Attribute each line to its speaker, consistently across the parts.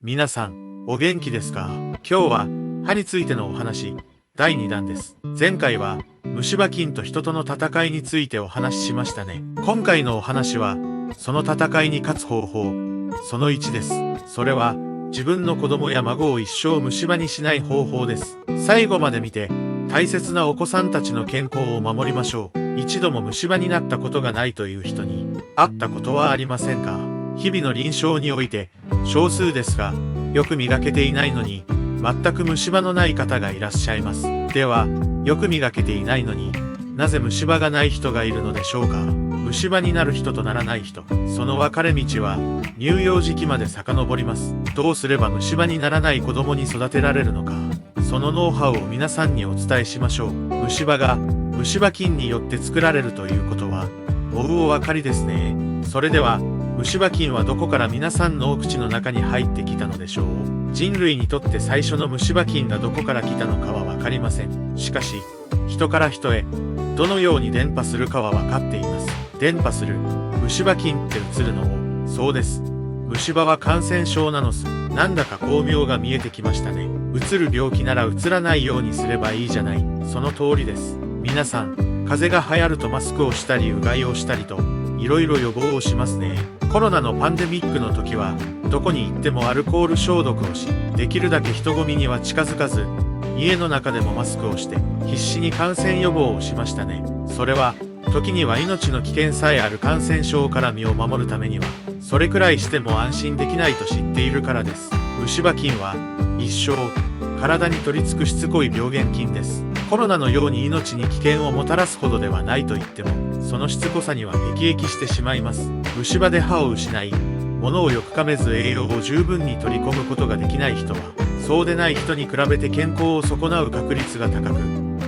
Speaker 1: 皆さん、お元気ですか？今日は、歯についてのお話、第2弾です。前回は、虫歯菌と人との戦いについてお話ししましたね。今回のお話は、その戦いに勝つ方法、その1です。それは、自分の子供や孫を一生虫歯にしない方法です。最後まで見て、大切なお子さんたちの健康を守りましょう。一度も虫歯になったことがないという人に、会ったことはありませんか？日々の臨床において、少数ですが、よく磨けていないのに、全く虫歯のない方がいらっしゃいます。では、よく磨けていないのになぜ虫歯がない人がいるのでしょうか？虫歯になる人とならない人、その分かれ道は乳幼児期まで遡ります。どうすれば虫歯にならない子供に育てられるのか、そのノウハウを皆さんにお伝えしましょう。虫歯が虫歯菌によって作られるということはもうお分かりですね。それでは虫歯菌はどこから皆さんのお口の中に入ってきたのでしょう？人類にとって最初の虫歯菌がどこから来たのかは分かりません。しかし、人から人へどのように伝播するかは分かっています。伝播する虫歯菌って移るのを、そうです。虫歯は感染症なのす。なんだか巧妙が見えてきましたね。移る病気なら移らないようにすればいいじゃない。その通りです。皆さん、風邪が流行るとマスクをしたりうがいをしたりと、いろいろ予防をしますね。コロナのパンデミックの時は、どこに行ってもアルコール消毒をし、できるだけ人混みには近づかず、家の中でもマスクをして、必死に感染予防をしましたね。それは、時には命の危険さえある感染症から身を守るためには、それくらいしても安心できないと知っているからです。虫歯菌は、一生、体に取り付くしつこい病原菌です。コロナのように命に危険をもたらすほどではないと言っても、そのしつこさには辟易してしまいます。虫歯で歯を失い、物をよく噛めず栄養を十分に取り込むことができない人は、そうでない人に比べて健康を損なう確率が高く、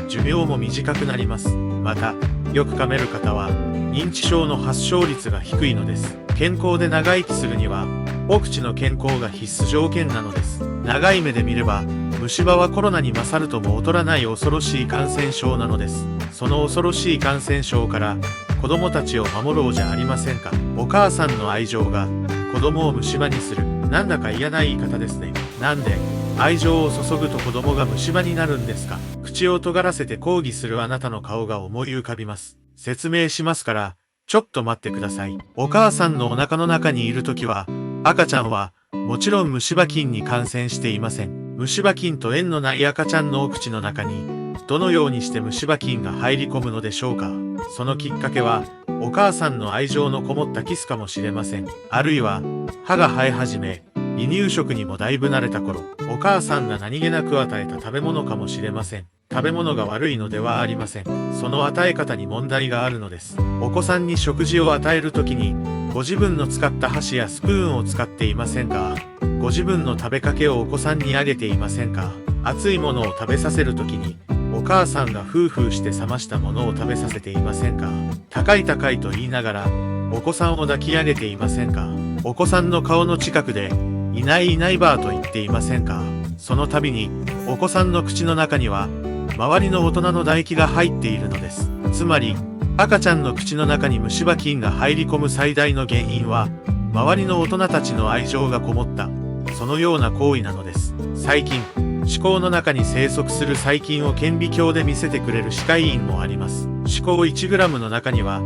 Speaker 1: 寿命も短くなります。また、よく噛める方は、認知症の発症率が低いのです。健康で長生きするには、お口の健康が必須条件なのです。長い目で見れば、虫歯はコロナに勝るとも劣らない恐ろしい感染症なのです。その恐ろしい感染症から子供たちを守ろうじゃありませんか。お母さんの愛情が子供を虫歯にする。なんだか嫌な言い方ですね。なんで愛情を注ぐと子供が虫歯になるんですか？口を尖らせて抗議するあなたの顔が思い浮かびます。説明しますから、ちょっと待ってください。お母さんのお腹の中にいるときは、赤ちゃんはもちろん虫歯菌に感染していません。虫歯菌と縁のない赤ちゃんのお口の中に、どのようにして虫歯菌が入り込むのでしょうか？そのきっかけは、お母さんの愛情のこもったキスかもしれません。あるいは、歯が生え始め、離乳食にもだいぶ慣れた頃、お母さんが何気なく与えた食べ物かもしれません。食べ物が悪いのではありません。その与え方に問題があるのです。お子さんに食事を与えるときに、ご自分の使った箸やスプーンを使っていませんか？ご自分の食べかけをお子さんにあげていませんか？熱いものを食べさせるときに、お母さんがフーフーして冷ましたものを食べさせていませんか？高い高いと言いながら、お子さんを抱き上げていませんか？お子さんの顔の近くで、いないいないばーと言っていませんか？その度に、お子さんの口の中には、周りの大人の唾液が入っているのです。つまり、赤ちゃんの口の中に虫歯菌が入り込む最大の原因は、周りの大人たちの愛情がこもった、そのような行為なのです。細菌、歯垢の中に生息する細菌を顕微鏡で見せてくれる歯科医院もあります。歯垢 1g の中には、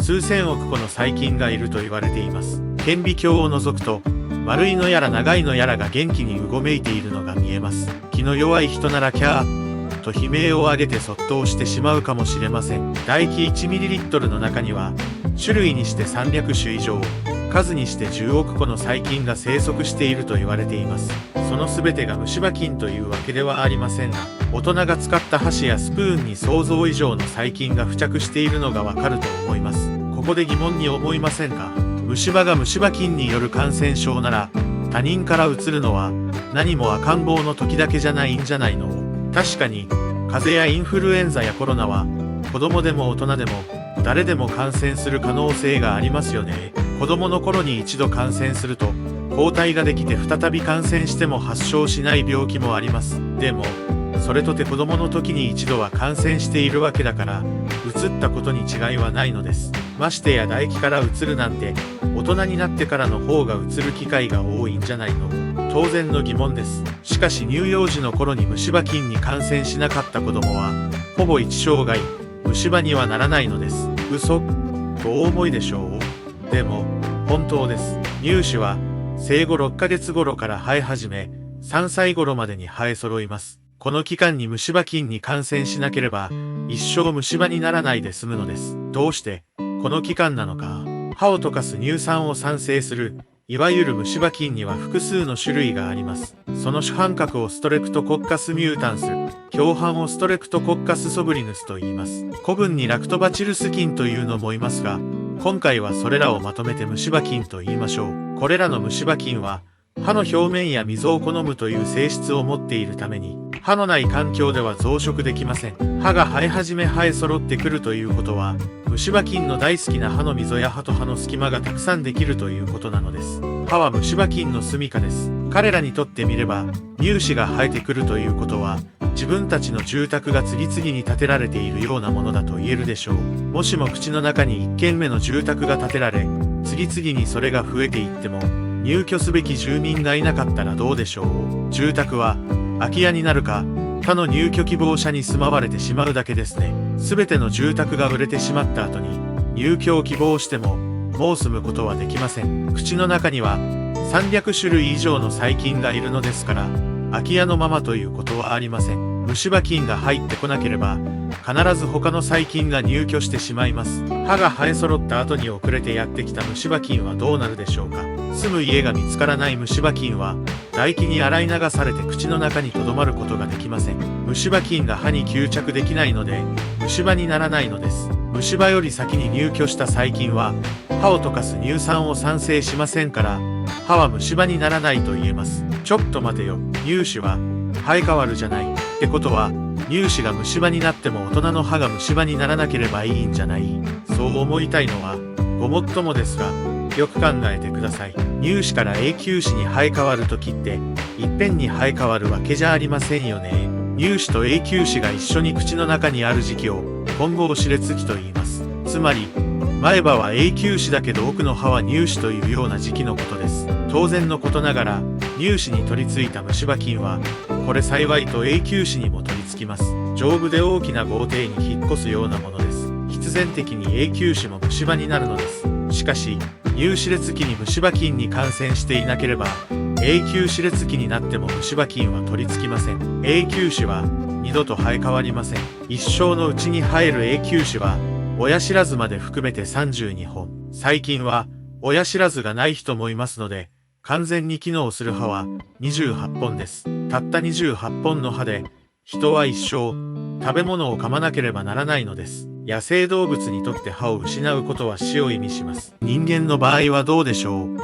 Speaker 1: 数千億個の細菌がいると言われています。顕微鏡を覗くと、丸いのやら長いのやらが元気にうごめいているのが見えます。気の弱い人ならキャーと悲鳴を上げてそっとしてしまうかもしれません。唾液 1ml の中には、種類にして300種以上、数にして10億個の細菌が生息していると言われています。その全てが虫歯菌というわけではありませんが、大人が使った箸やスプーンに想像以上の細菌が付着しているのがわかると思います。ここで疑問に思いませんか？虫歯が虫歯菌による感染症なら、他人からうつるのは何も赤ん坊の時だけじゃないんじゃないの？確かに、風邪やインフルエンザやコロナは、子供でも大人でも、誰でも感染する可能性がありますよね。子供の頃に一度感染すると、抗体ができて再び感染しても発症しない病気もあります。でも、それとて子供の時に一度は感染しているわけだから、移ったことに違いはないのです。ましてや唾液から移るなんて、大人になってからの方が移る機会が多いんじゃないの？当然の疑問です。しかし乳幼児の頃に虫歯菌に感染しなかった子供は、ほぼ一生涯、虫歯にはならないのです。嘘？とお思いでしょう？でも、本当です。乳歯は、生後6ヶ月頃から生え始め、3歳頃までに生え揃います。この期間に虫歯菌に感染しなければ、一生虫歯にならないで済むのです。どうして、この期間なのか。歯を溶かす乳酸を産生する、いわゆる虫歯菌には複数の種類があります。その主犯格をストレプトコッカスミュータンス、共犯をストレプトコッカスソブリヌスと言います。古文にラクトバチルス菌というのもいますが、今回はそれらをまとめて虫歯菌と言いましょう。これらの虫歯菌は、歯の表面や溝を好むという性質を持っているために、歯のない環境では増殖できません。歯が生え始め生え揃ってくるということは、虫歯菌の大好きな歯の溝や歯と歯の隙間がたくさんできるということなのです。歯は虫歯菌の住処です。彼らにとってみれば、乳歯が生えてくるということは、自分たちの住宅が次々に建てられているようなものだと言えるでしょう。もしも口の中に1軒目の住宅が建てられ、次々にそれが増えていっても、入居すべき住民がいなかったらどうでしょう。住宅は空き家になるか、他の入居希望者に住まわれてしまうだけですね。すべての住宅が売れてしまった後に入居を希望しても、もう住むことはできません。口の中には300種類以上の細菌がいるのですから、空き家のままということはありません。虫歯菌が入ってこなければ、必ず他の細菌が入居してしまいます。歯が生え揃った後に遅れてやってきた虫歯菌はどうなるでしょうか。住む家が見つからない虫歯菌は、唾液に洗い流されて口の中に留まることができません。虫歯菌が歯に吸着できないので、虫歯にならないのです。虫歯より先に入居した細菌は、歯を溶かす乳酸を産生しませんから、歯は虫歯にならないと言えます。ちょっと待てよ。乳歯は、生え変わるじゃない。ってことは、乳歯が虫歯になっても大人の歯が虫歯にならなければいいんじゃない？そう思いたいのは、ごもっともですが、よく考えてください。乳歯から永久歯に生え変わるときって、いっぺんに生え変わるわけじゃありませんよね。乳歯と永久歯が一緒に口の中にある時期を、混合歯列期と言います。つまり、前歯は永久歯だけど奥の歯は乳歯というような時期のことです。当然のことながら、乳歯に取り付いた虫歯菌は、これ幸いと永久歯にも取り付きます。丈夫で大きな豪邸に引っ越すようなものです。必然的に永久歯も虫歯になるのです。しかし、乳歯列期に虫歯菌に感染していなければ、永久歯列期になっても虫歯菌は取り付きません。永久歯は、二度と生え変わりません。一生のうちに生える永久歯は、親知らずまで含めて32本。最近は、親知らずがない人もいますので、完全に機能する歯は28本です。たった28本の歯で、人は一生、食べ物を噛まなければならないのです。野生動物にとって歯を失うことは死を意味します。人間の場合はどうでしょう？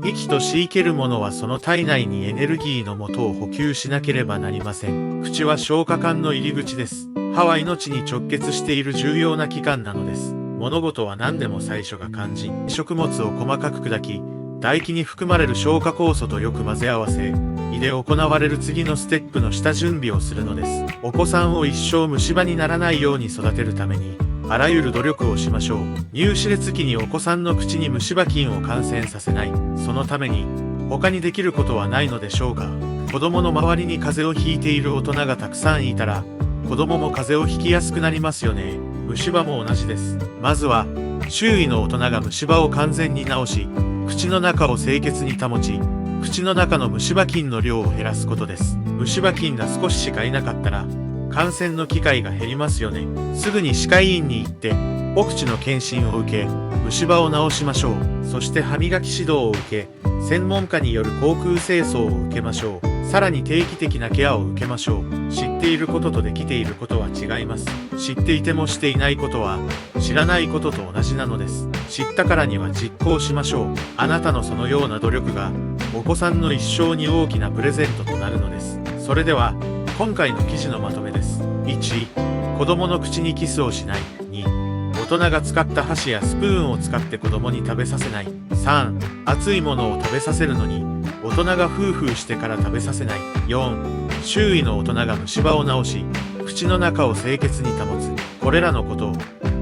Speaker 1: 生きとし生けるものはその体内にエネルギーの元を補給しなければなりません。口は消化管の入り口です。歯は命に直結している重要な器官なのです。物事は何でも最初が肝心。食物を細かく砕き、唾液に含まれる消化酵素とよく混ぜ合わせ、胃で行われる次のステップの下準備をするのです。お子さんを一生虫歯にならないように育てるために、あらゆる努力をしましょう。乳歯列期にお子さんの口に虫歯菌を感染させない。そのために、他にできることはないのでしょうか。子供の周りに風邪をひいている大人がたくさんいたら、子供も風邪をひきやすくなりますよね。虫歯も同じです。まずは、周囲の大人が虫歯を完全に治し、口の中を清潔に保ち、口の中の虫歯菌の量を減らすことです。虫歯菌が少ししかいなかったら、感染の機会が減りますよね。すぐに歯科医院に行って、お口の検診を受け、虫歯を治しましょう。そして歯磨き指導を受け、専門家による口腔清掃を受けましょう。さらに定期的なケアを受けましょう。知っていることとできていることは違います。知っていてもしていないことは、知らないことと同じなのです。知ったからには実行しましょう。あなたのそのような努力が、お子さんの一生に大きなプレゼントとなるのです。それでは、今回の記事のまとめです。1、子供の口にキスをしない。2、大人が使った箸やスプーンを使って子供に食べさせない。3、熱いものを食べさせるのに、大人がフーフーしてから食べさせない。4、周囲の大人が虫歯を治し、口の中を清潔に保つ。これらのことを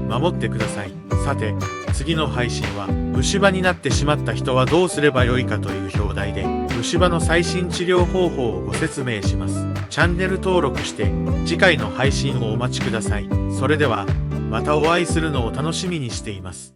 Speaker 1: 守ってください。さて、次の配信は、虫歯になってしまった人はどうすればよいかという表題で、虫歯の最新治療方法をご説明します。チャンネル登録して、次回の配信をお待ちください。それでは、またお会いするのを楽しみにしています。